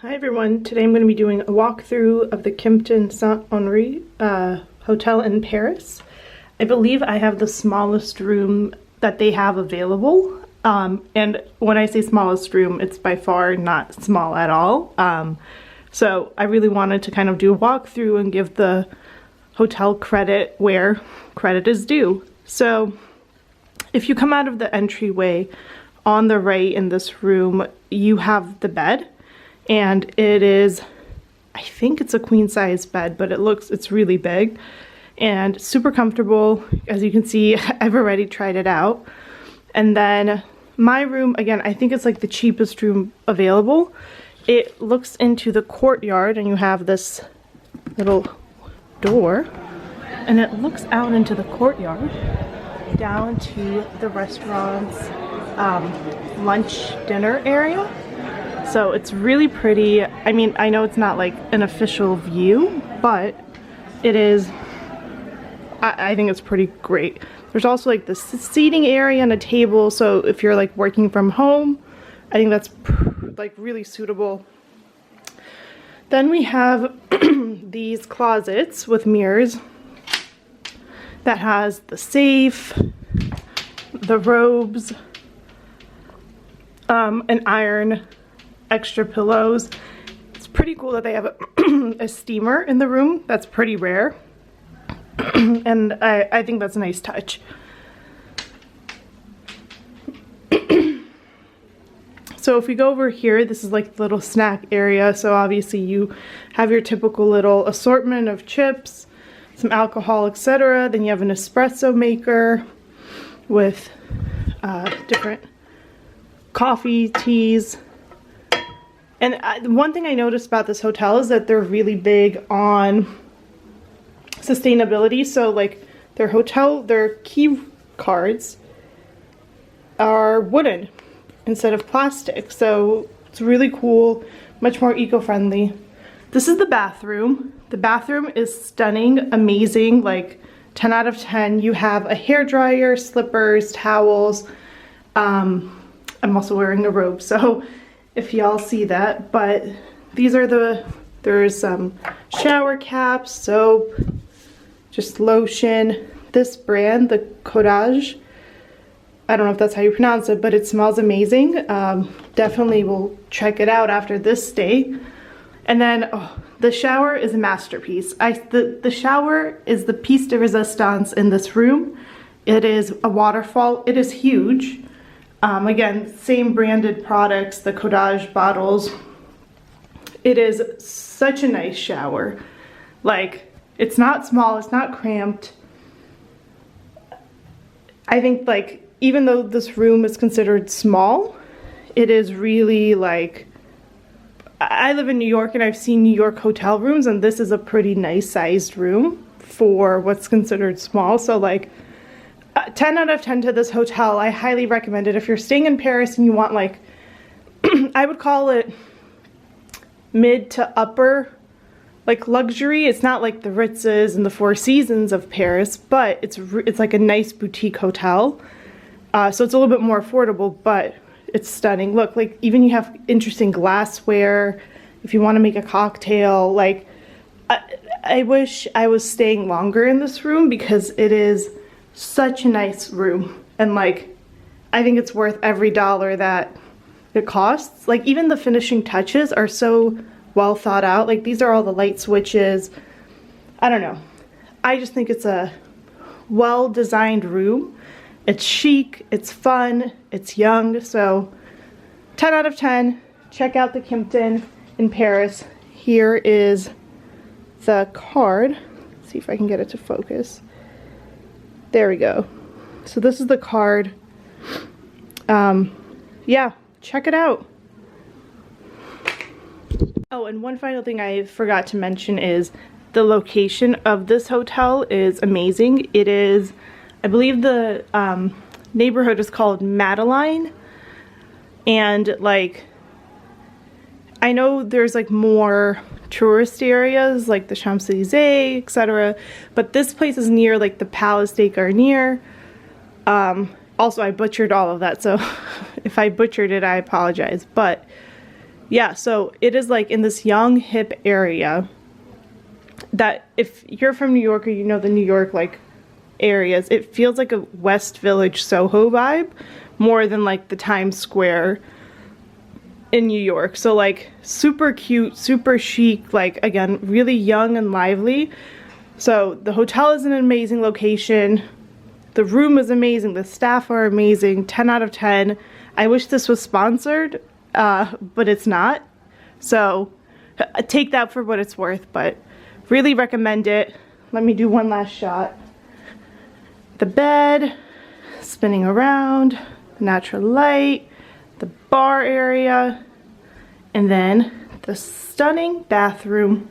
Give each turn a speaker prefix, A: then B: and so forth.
A: Hi everyone, today I'm going to be doing a walkthrough of the Kimpton St. Honore hotel in Paris. I believe I have the smallest room that they have available, and when I say smallest room, it's by far not small at all. So I really wanted to kind of do a walkthrough and give the hotel credit where credit is due. So if you come out of the entryway on the right in this room, you have the bed. And it is, I think it's a queen size bed, but it's really big and super comfortable. As you can see, I've already tried it out. And then my room, again, I think it's like the cheapest room available. It looks into the courtyard and you have this little door and it looks out into the courtyard down to the restaurant's lunch dinner area. So it's really pretty. I mean, I know it's not like an official view, but it is, I think it's pretty great. There's also like the seating area and a table, so if you're like working from home, I think that's like really suitable. Then we have these closets with mirrors that has the safe, the robes, an iron, extra pillows. It's pretty cool that they have a steamer in the room. That's pretty rare. And I think that's a nice touch. So if we go over here, this is like the little snack area. So obviously you have your typical little assortment of chips, some alcohol, etc. Then you have an espresso maker with different coffee, teas. And one thing I noticed about this hotel is that they're really big on sustainability. So like their key cards are wooden instead of plastic. So it's really cool, much more eco-friendly. This is the bathroom. The bathroom is stunning, amazing, like 10 out of 10. You have a hairdryer, slippers, towels. I'm also wearing a robe, so if y'all see that, but these are there's some shower caps, soap, just lotion. This brand, the Cottage, I don't know if that's how you pronounce it, but it smells amazing. Definitely will check it out after this stay. And then the shower is a masterpiece. The shower is the piece de resistance in this room. It is a waterfall. It is huge. Again, same branded products, the Cottage bottles. It is such a nice shower. Like, it's not small, it's not cramped. I think like, even though this room is considered small, it is really like, I live in New York and I've seen New York hotel rooms and this is a pretty nice sized room for what's considered small. So like, 10 out of 10 to this hotel. I highly recommend it. If you're staying in Paris and you want like, I would call it mid to upper, like luxury. It's not like the Ritz's and the Four Seasons of Paris, but it's like a nice boutique hotel. So it's a little bit more affordable, but it's stunning. Look, like even you have interesting glassware. If you want to make a cocktail, like I wish I was staying longer in this room because it is such a nice room, and like I think it's worth every dollar that it costs. Like even the finishing touches are so well thought out. Like these are all the light switches. I don't know, I just think it's a well designed room. It's chic, it's fun, it's young. So 10 out of 10. Check out the Kimpton in Paris. Here is the card. Let's see if I can get it to focus. There we go. So this is the card. Yeah, check it out. Oh, and one final thing I forgot to mention is the location of this hotel is amazing. It is, I believe the neighborhood is called Madeline. And like, I know there's like more tourist areas like the Champs-Élysées, etc. But this place is near like the Palace des Garniers. Also, I butchered all of that, so if I butchered it, I apologize. But Yeah, so it is like in this young, hip area that if you're from New York or you know the New York like areas, it feels like a West Village Soho vibe more than like the Times Square in New York. So like super cute, super chic, like again, really young and lively. So the hotel is an amazing location. The room is amazing. The staff are amazing. 10 out of 10. I wish this was sponsored, but it's not. So take that for what it's worth, but really recommend it. Let me do one last shot. The bed, spinning around, natural light, the bar area, and then the stunning bathroom